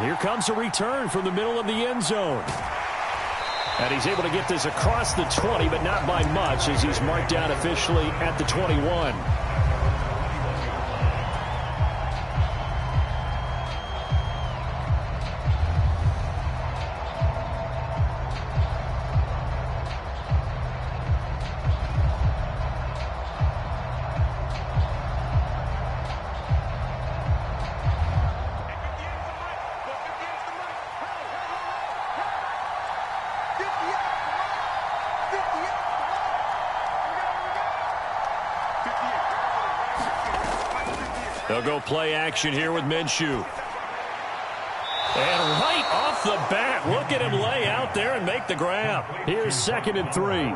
And here comes a return from the middle of the end zone. And he's able to get this across the 20, but not by much, as he's marked down officially at the 21. They'll go play action here with Minshew. And right off the bat, look at him lay out there and make the grab. Here's 2nd and 3.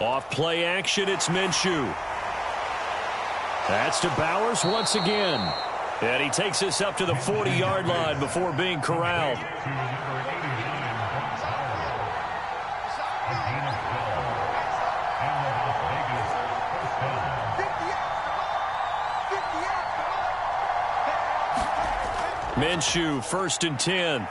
Off play action, it's Minshew. That's to Bowers once again. And he takes us up to the 40-yard line before being corralled. Minshew, 1st and 10.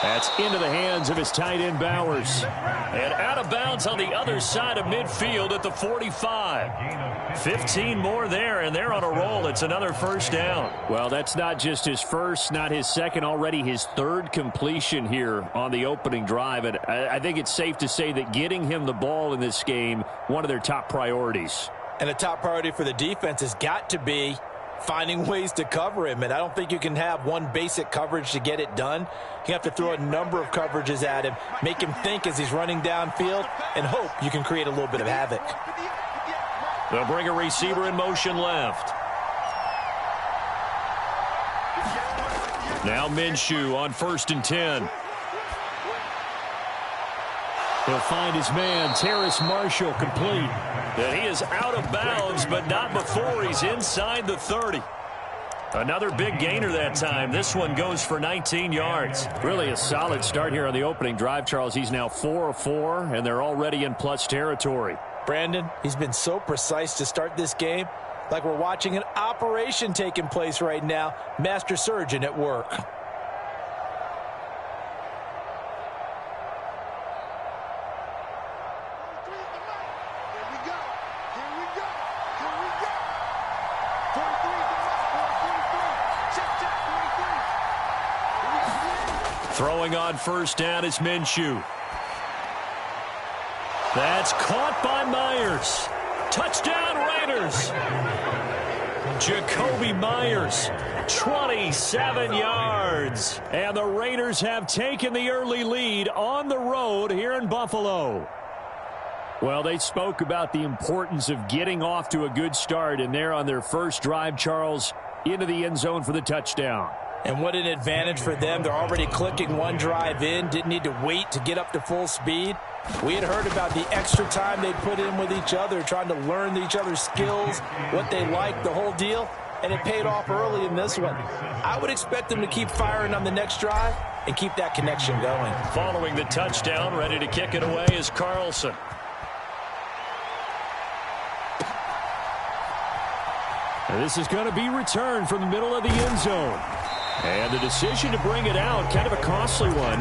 That's into the hands of his tight end, Bowers. And out of bounds on the other side of midfield at the 45. 15 more there, and they're on a roll. It's another 1st down. Well, that's not just his first, not his second, already his 3rd completion here on the opening drive. And I think it's safe to say that getting him the ball in this game, one of their top priorities. And a top priority for the defense has got to be finding ways to cover him. And I don't think you can have one basic coverage to get it done. You have to throw a number of coverages at him, make him think as he's running downfield, and hope you can create a little bit of havoc. They'll bring a receiver in motion left. Now Minshew on 1st and 10. He'll find his man, Terrace Marshall, complete. And he is out of bounds, but not before he's inside the 30. Another big gainer that time. This one goes for 19 yards. Really a solid start here on the opening drive, Charles. He's now 4 of 4, and they're already in plus territory. Brandon, he's been so precise to start this game, like we're watching an operation taking place right now. Master surgeon at work. Throwing on 1st down is Minshew. That's caught by Myers. Touchdown Raiders. Jacoby Myers, 27 yards. And the Raiders have taken the early lead on the road here in Buffalo. Well, they spoke about the importance of getting off to a good start, and they're on their first drive, Charles, into the end zone for the touchdown. And what an advantage for them. They're already clicking one drive in, didn't need to wait to get up to full speed. We had heard about the extra time they put in with each other, trying to learn each other's skills, what they like, the whole deal, and it paid off early in this one. I would expect them to keep firing on the next drive and keep that connection going. Following the touchdown, ready to kick it away is Carlson. And this is going to be returned from the middle of the end zone. And the decision to bring it out, kind of a costly one,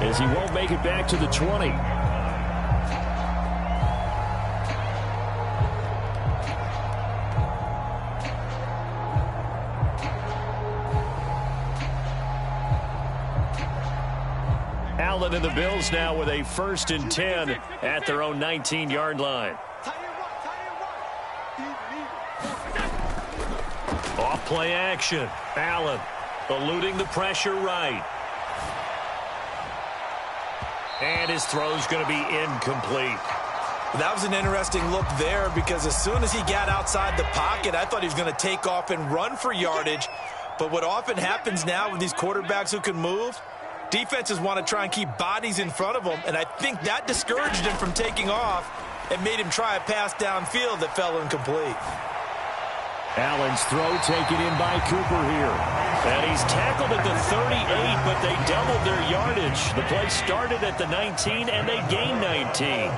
as he won't make it back to the 20. Allen and the Bills now with a 1st and 10 at their own 19-yard line. Off play action. Allen eluding the pressure right. And his throw's going to be incomplete. That was an interesting look there, because as soon as he got outside the pocket, I thought he was going to take off and run for yardage. But what often happens now with these quarterbacks who can move, defenses want to try and keep bodies in front of them, and I think that discouraged him from taking off and made him try a pass downfield that fell incomplete. Allen's throw taken in by Cooper here. And he's tackled at the 38, but they doubled their yardage. The play started at the 19, and they gained 19.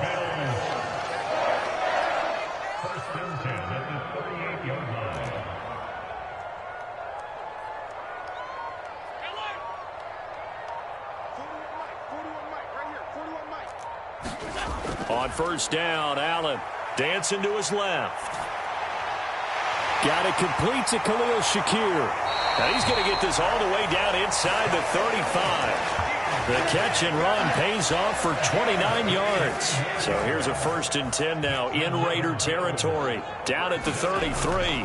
On first down, Allen dancing to his left. Got it complete to Khalil Shakir. Now he's going to get this all the way down inside the 35. The catch and run pays off for 29 yards. So here's a 1st and 10 now in Raider territory. Down at the 33.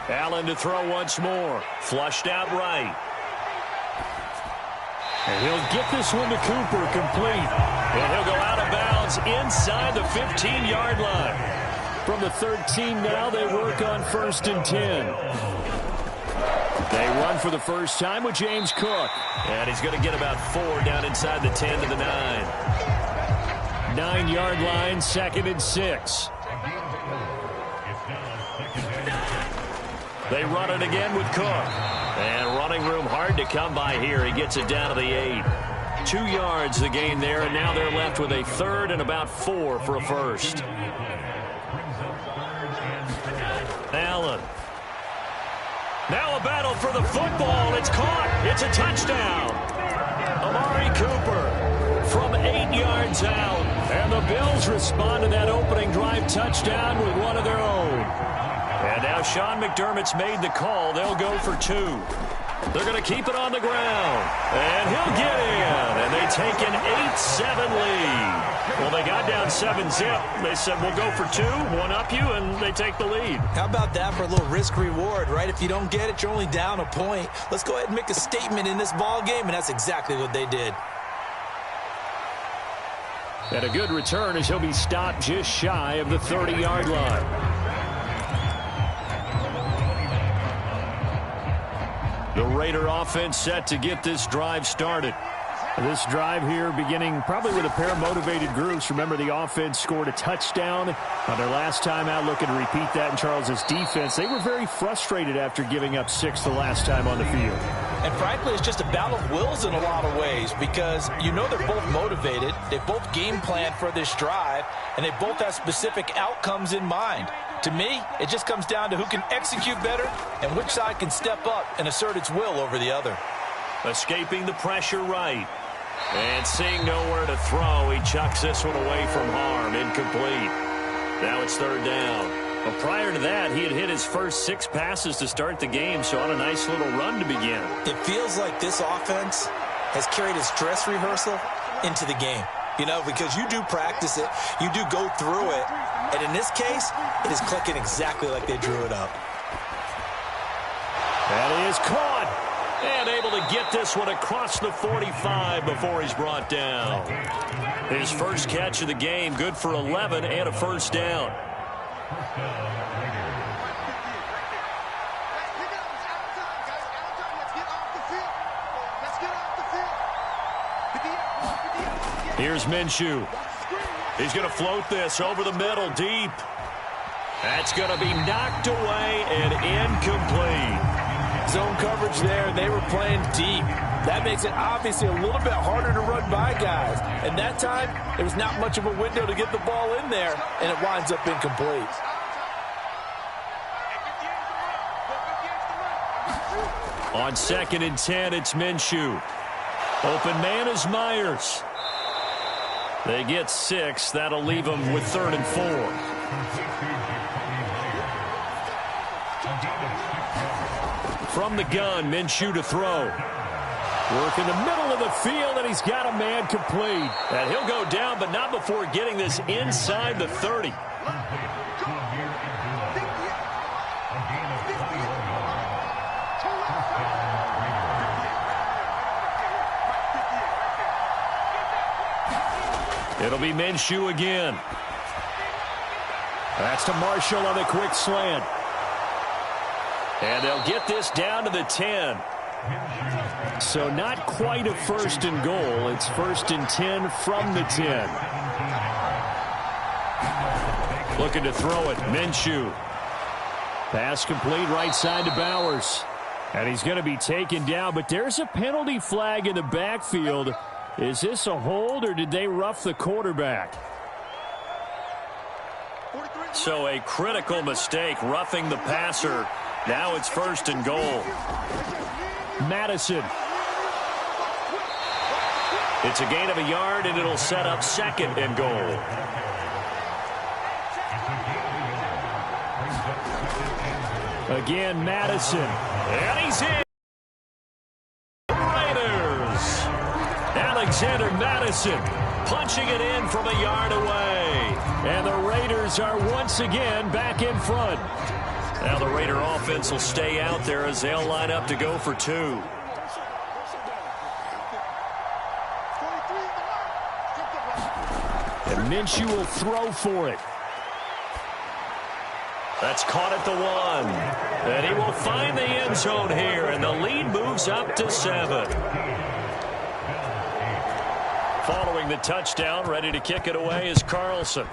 Allen to throw once more. Flushed out right. And he'll get this one to Cooper complete. And he'll go out of bounds inside the 15-yard line. From the 13 now, they work on 1st and 10. They run for the first time with James Cook. And he's going to get about 4 down inside the 10 to the 9. 9-yard line, 2nd and 6. They run it again with Cook. And running room hard to come by here. He gets it down to the 8. 2 yards the gain there, and now they're left with a 3rd and about 4 for a first. Allen. Now a battle for the football. It's caught. It's a touchdown. Amari Cooper from 8 yards out. And the Bills respond to that opening drive touchdown with one of their own. And now Sean McDermott's made the call. They'll go for 2. They're going to keep it on the ground. And he'll get in. And they take an 8-7 lead. Well, they got down 7-zip. They said, we'll go for 2, one up you, and they take the lead. How about that for a little risk-reward, right? If you don't get it, you're only down a point. Let's go ahead and make a statement in this ball game, and that's exactly what they did. And a good return as he'll be stopped just shy of the 30-yard line. The Raider offense set to get this drive started. This drive here beginning probably with a pair of motivated groups. Remember, the offense scored a touchdown on their last time out, looking to repeat that in Charles's defense. They were very frustrated after giving up 6 the last time on the field. And frankly, it's just a battle of wills in a lot of ways because you know they're both motivated. They both game plan for this drive, and they both have specific outcomes in mind. To me, it just comes down to who can execute better and which side can step up and assert its will over the other. Escaping the pressure right. And seeing nowhere to throw, he chucks this one away from harm. Incomplete. Now it's 3rd down. Well, prior to that, he had hit his first 6 passes to start the game, so on a nice little run to begin. It feels like this offense has carried its dress rehearsal into the game. You know, because you do practice it, you do go through it, and in this case, it is clicking exactly like they drew it up. That is caught. And able to get this one across the 45 before he's brought down. His first catch of the game, good for 11 and a first down. Here's Minshew. He's going to float this over the middle, deep. That's going to be knocked away and incomplete. Zone coverage there, and they were playing deep. That makes it obviously a little bit harder to run by guys. And that time, there was not much of a window to get the ball in there, and it winds up incomplete. On 2nd and 10, it's Minshew. Open man is Myers. They get 6. That'll leave them with 3rd and 4. From the gun, Minshew to throw. Work in the middle of the field, and he's got a man complete. And he'll go down, but not before getting this inside the 30. It'll be Minshew again. That's to Marshall on the quick slant. And they'll get this down to the 10. So not quite a 1st and goal. It's 1st and 10 from the 10. Looking to throw it. Minshew. Pass complete right side to Bowers. And he's going to be taken down, but there's a penalty flag in the backfield. Is this a hold, or did they rough the quarterback? So a critical mistake, roughing the passer. Now it's 1st and goal. Madison. It's a gain of a yard, and it'll set up 2nd and goal. Again, Madison. And he's in. Raiders. Alexander Madison punching it in from a yard away. And the Raiders are once again back in front. Now the Raider offense will stay out there as they'll line up to go for 2. And Minshew will throw for it. That's caught at the 1. And he will find the end zone here, and the lead moves up to 7. Following the touchdown, ready to kick it away is Carlson.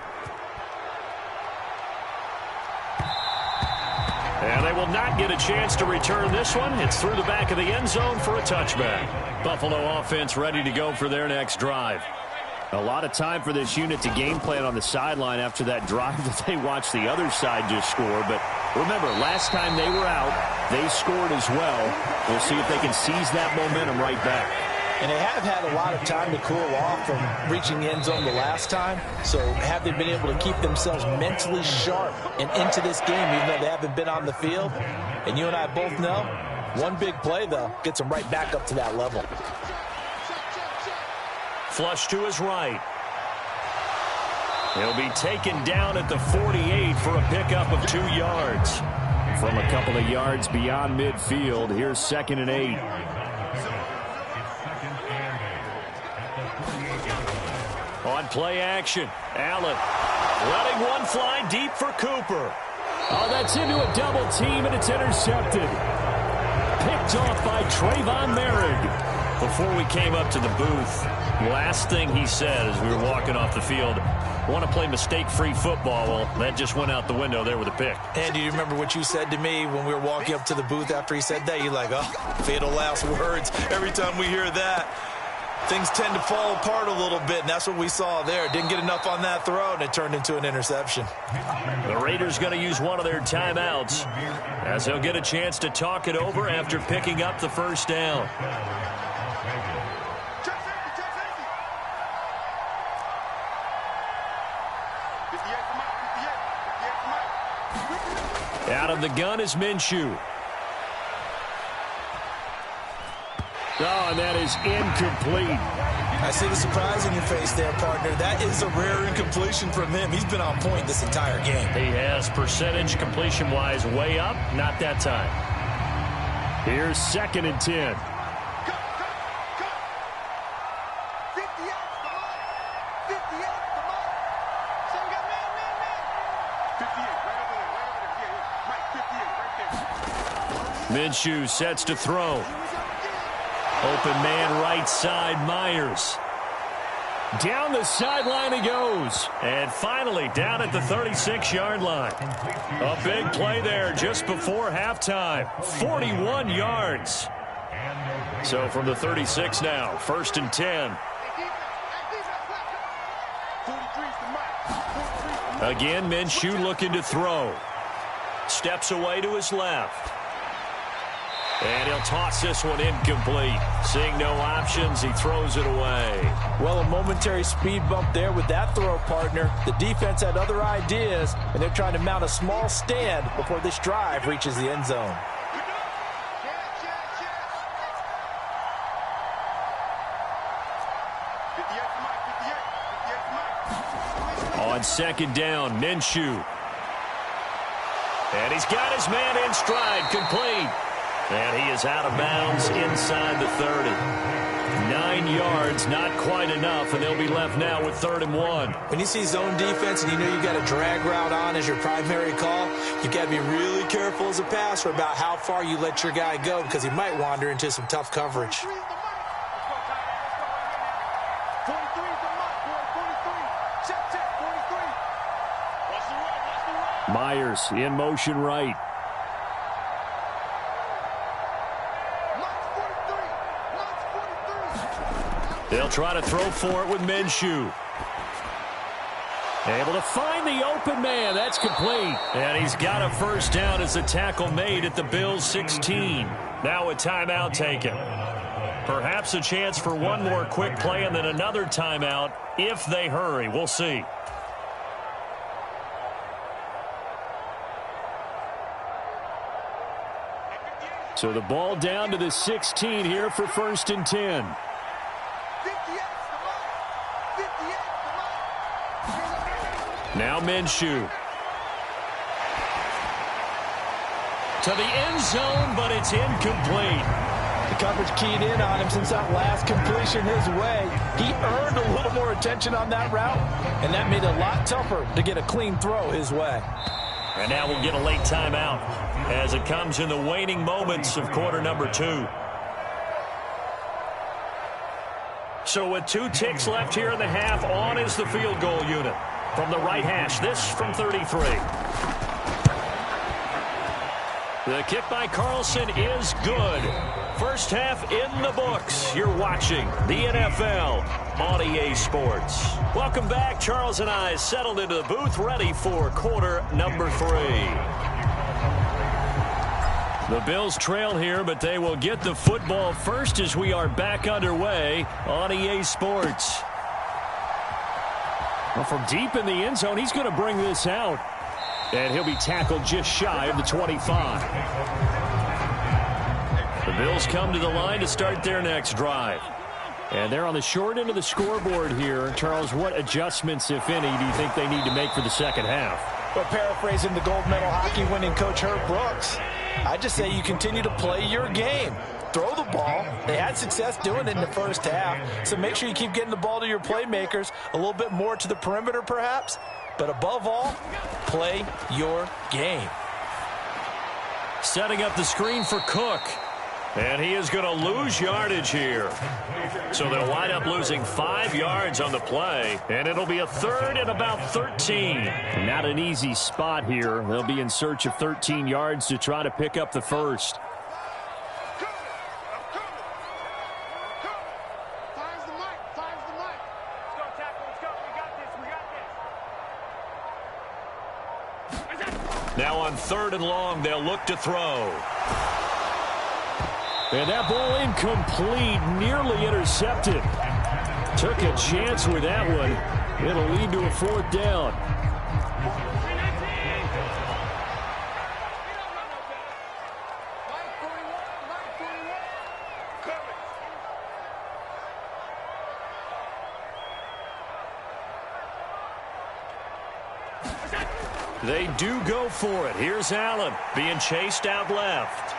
And they will not get a chance to return this one. It's through the back of the end zone for a touchback. Buffalo offense ready to go for their next drive. A lot of time for this unit to game plan on the sideline after that drive that they watched the other side just score. But remember, last time they were out, they scored as well. We'll see if they can seize that momentum right back. And they have had a lot of time to cool off from reaching the end zone the last time. So have they been able to keep themselves mentally sharp and into this game, even though they haven't been on the field? And you and I both know, one big play, though, gets them right back up to that level. Flush to his right. He'll be taken down at the 48 for a pickup of 2 yards. From a couple of yards beyond midfield, here's 2nd and 8. On play action, Allen letting one fly deep for Cooper. Oh, that's into a double team, and it's intercepted. Picked off by Trayvon Merrick. Before we came up to the booth, last thing he said as we were walking off the field, want to play mistake-free football. Well, that just went out the window there with a pick. And do you remember what you said to me when we were walking up to the booth after he said that? You're like, oh, fatal last words. Every time we hear that, things tend to fall apart a little bit, and that's what we saw there. Didn't get enough on that throw, and it turned into an interception. The Raiders going to use one of their timeouts as they'll get a chance to talk it over after picking up the 1st down. Out of the gun is Minshew. Oh, and that is incomplete. I see the surprise in your face there, partner. That is a rare incompletion from him. He's been on point this entire game. He has percentage completion-wise way up. Not that time. Here's 2nd and 10. Minshew sets to throw. Open man right side, Myers. Down the sideline he goes. And finally down at the 36-yard line. A big play there just before halftime. 41 yards. So from the 36 now, 1st and 10. Again, Minshew looking to throw. Steps away to his left. And he'll toss this one incomplete. Seeing no options, he throws it away. Well, a momentary speed bump there with that throw, partner. The defense had other ideas, and they're trying to mount a small stand before this drive reaches the end zone. On 2nd down, Minshew. And he's got his man in stride, complete. And he is out of bounds inside the 30. 9 yards, not quite enough, and they'll be left now with 3rd and 1. When you see zone defense and you know you got a drag route on as your primary call, you got to be really careful as a passer about how far you let your guy go because he might wander into some tough coverage. Myers in motion right. They'll try to throw for it with Minshew. Able to find the open man. That's complete. And he's got a first down as the tackle made at the Bills' 16. Now a timeout taken. Perhaps a chance for one more quick play and then another timeout if they hurry. We'll see. So the ball down to the 16 here for 1st and 10. Now Minshew. To the end zone, but it's incomplete. The coverage keyed in on him since that last completion his way. He earned a little more attention on that route, and that made it a lot tougher to get a clean throw his way. And now we'll get a late timeout as it comes in the waning moments of quarter number 2. So with 2 ticks left here in the half, on is the field goal unit. From the right hash, this from 33. The kick by Carlson is good. First half in the books. You're watching the NFL on EA Sports. Welcome back. Charles and I settled into the booth, ready for quarter number 3. The Bills trail here, but they will get the football first as we are back underway on EA Sports. Well, from deep in the end zone, he's going to bring this out. And he'll be tackled just shy of the 25. The Bills come to the line to start their next drive. And they're on the short end of the scoreboard here. Charles, what adjustments, if any, do you think they need to make for the second half? Well, paraphrasing the gold medal hockey winning coach Herb Brooks, I just say you continue to play your game. Throw the ball. They had success doing it in the first half, so make sure you keep getting the ball to your playmakers, a little bit more to the perimeter perhaps, but above all, play your game. Setting up the screen for Cook, and he is going to lose yardage here. So they'll wind up losing 5 yards on the play, and it'll be a 3rd and about 13. Not an easy spot here. They'll be in search of 13 yards to try to pick up the first. Now on 3rd and long, they'll look to throw. And that ball incomplete, nearly intercepted. Took a chance with that one. It'll lead to a 4th down. They do go for it. Here's Allen being chased out left.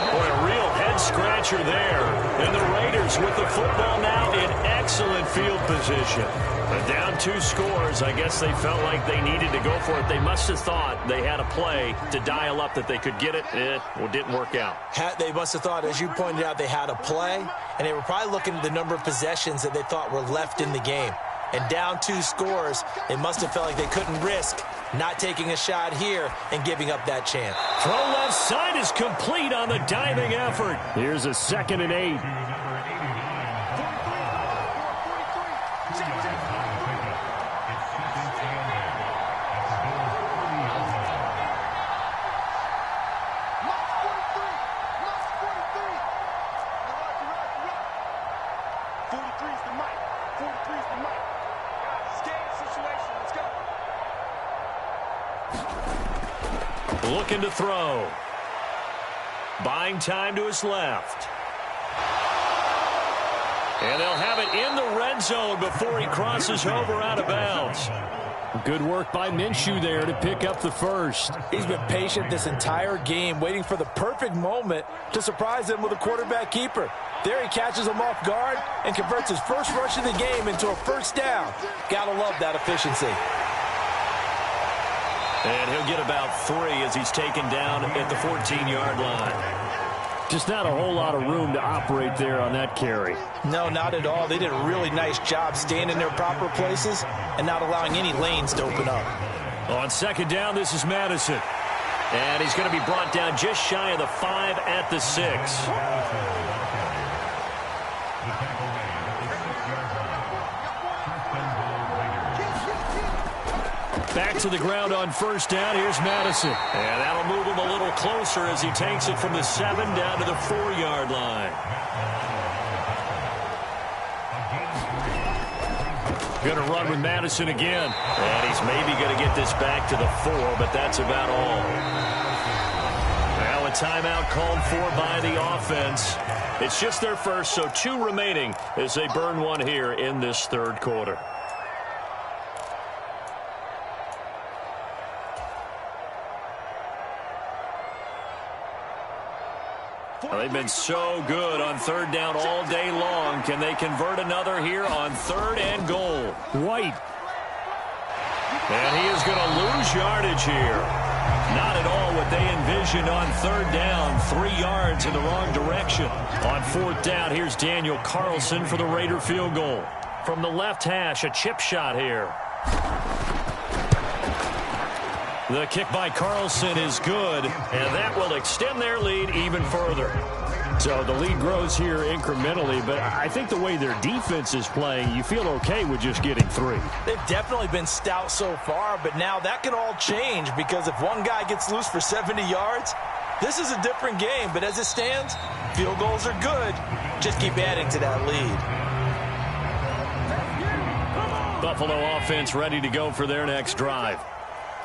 Boy, a real head-scratcher there. And the Raiders with the football now in excellent field position. But down 2 scores, I guess they felt like they needed to go for it. They must have thought they had a play to dial up that they could get it. It didn't work out. They must have thought, as you pointed out, they had a play, and they were probably looking at the number of possessions that they thought were left in the game. And down 2 scores, they must have felt like they couldn't risk not taking a shot here and giving up that chance. Throw left side is complete on the diving effort. Here's a 2nd and 8. Looking to throw. Buying time to his left. And they'll have it in the red zone before he crosses over out of bounds. Good work by Minshew there to pick up the first. He's been patient this entire game, waiting for the perfect moment to surprise them with a quarterback keeper. There he catches him off guard and converts his first rush of the game into a first down. Gotta love that efficiency. And he'll get about 3 as he's taken down at the 14-yard line. Just not a whole lot of room to operate there on that carry. No, not at all. They did a really nice job staying in their proper places and not allowing any lanes to open up. On 2nd down, this is Madison. And he's going to be brought down just shy of the 5 at the 6. Back to the ground on first down. Here's Madison. And that'll move him a little closer as he takes it from the 7 down to the 4-yard line. Going to run with Madison again. And he's maybe going to get this back to the 4, but that's about all. Now a timeout called for by the offense. It's just their first, so 2 remaining as they burn one here in this third quarter. They've been so good on third down all day long. Can they convert another here on 3rd and goal? White. And he is going to lose yardage here. Not at all what they envisioned on 3rd down. 3 yards in the wrong direction. On 4th down, here's Daniel Carlson for the Raider field goal. From the left hash, a chip shot here. The kick by Carlson is good, and that will extend their lead even further. So the lead grows here incrementally, but I think the way their defense is playing, you feel okay with just getting 3. They've definitely been stout so far, but now that can all change because if one guy gets loose for 70 yards, this is a different game. But as it stands, field goals are good. Just keep adding to that lead. Buffalo offense ready to go for their next drive.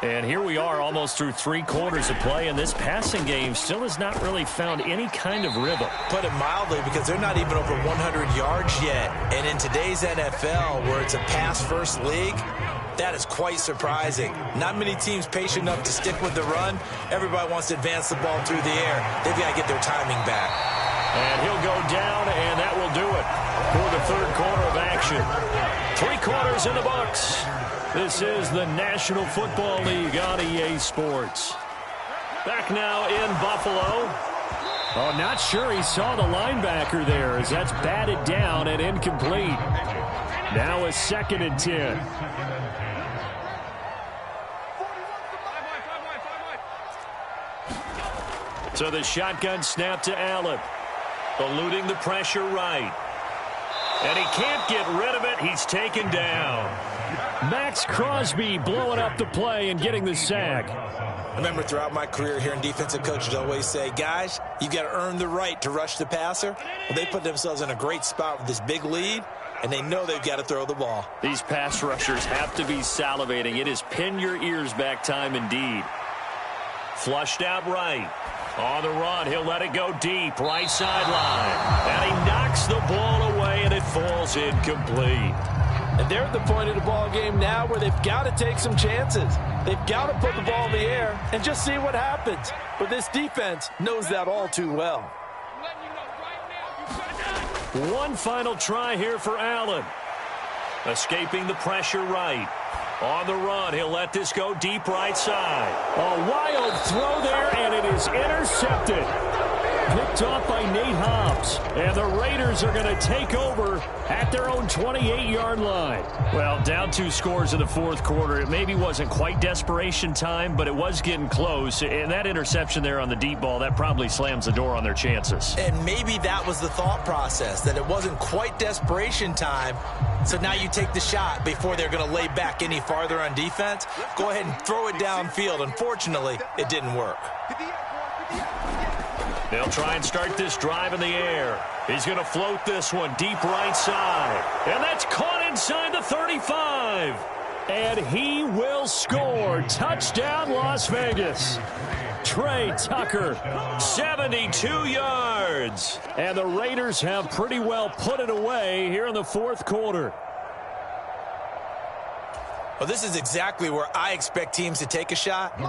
And here we are almost through 3 quarters of play, and this passing game still has not really found any kind of rhythm. Put it mildly, because they're not even over 100 yards yet. And in today's NFL, where it's a pass-first league, that is quite surprising. Not many teams patient enough to stick with the run. Everybody wants to advance the ball through the air. They've got to get their timing back. And he'll go down, and that will do it for the third quarter of action. 3 quarters in the books. This is the National Football League on EA Sports. Back now in Buffalo. Oh, not sure he saw the linebacker there as that's batted down and incomplete. Now a 2nd and 10. So the shotgun snap to Allen. Eluding the pressure right. And he can't get rid of it. He's taken down. Max Crosby blowing up the play and getting the sack. I remember throughout my career hearing defensive coaches always say, guys, you got to earn the right to rush the passer. Well, they put themselves in a great spot with this big lead, and they know they've got to throw the ball. These pass rushers have to be salivating. It is pin your ears back time indeed. Flushed out right. On the run, he'll let it go deep, right sideline. And he knocks the ball away, and it falls incomplete. And they're at the point of the ball game now where they've got to take some chances. They've got to put the ball in the air and just see what happens. But this defense knows that all too well. One final try here for Allen. Escaping the pressure right. On the run, he'll let this go deep right side. A wild throw there, and it is intercepted. Picked off by Nate Hobbs. And the Raiders are going to take over at their own 28-yard line. Well, down 2 scores in the fourth quarter. It maybe wasn't quite desperation time, but it was getting close. And that interception there on the deep ball, that probably slams the door on their chances. And maybe that was the thought process, that it wasn't quite desperation time. So now you take the shot before they're going to lay back any farther on defense. Go ahead and throw it downfield. Unfortunately, it didn't work. They'll try and start this drive in the air. He's going to float this one deep right side. And that's caught inside the 35. And he will score. Touchdown, Las Vegas. Trey Tucker, 72 yards. And the Raiders have pretty well put it away here in the fourth quarter. Well, this is exactly where I expect teams to take a shot.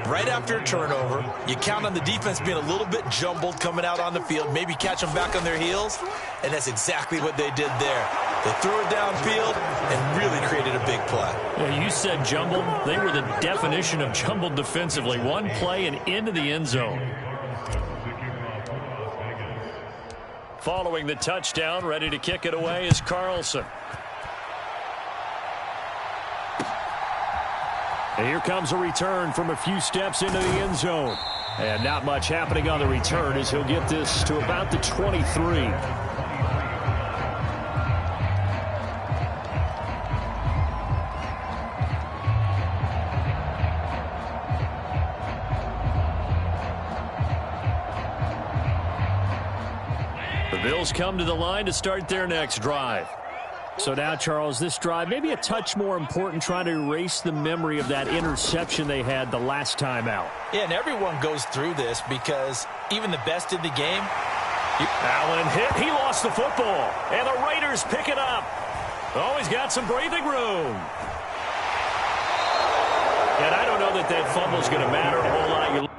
Right after a turnover, you count on the defense being a little bit jumbled coming out on the field, maybe catch them back on their heels, and that's exactly what they did there. They threw it downfield and really created a big play. Yeah, you said jumbled. They were the definition of jumbled defensively. One play and into the end zone. Following the touchdown, ready to kick it away is Carlson. And here comes a return from a few steps into the end zone. And not much happening on the return as he'll get this to about the 23. The Bills come to the line to start their next drive. So now, Charles, this drive maybe a touch more important, trying to erase the memory of that interception they had the last time out. Yeah, and everyone goes through this because even the best in the game. Allen hit. He lost the football. And the Raiders pick it up. Oh, he's got some breathing room. And I don't know that fumble's going to matter a whole lot.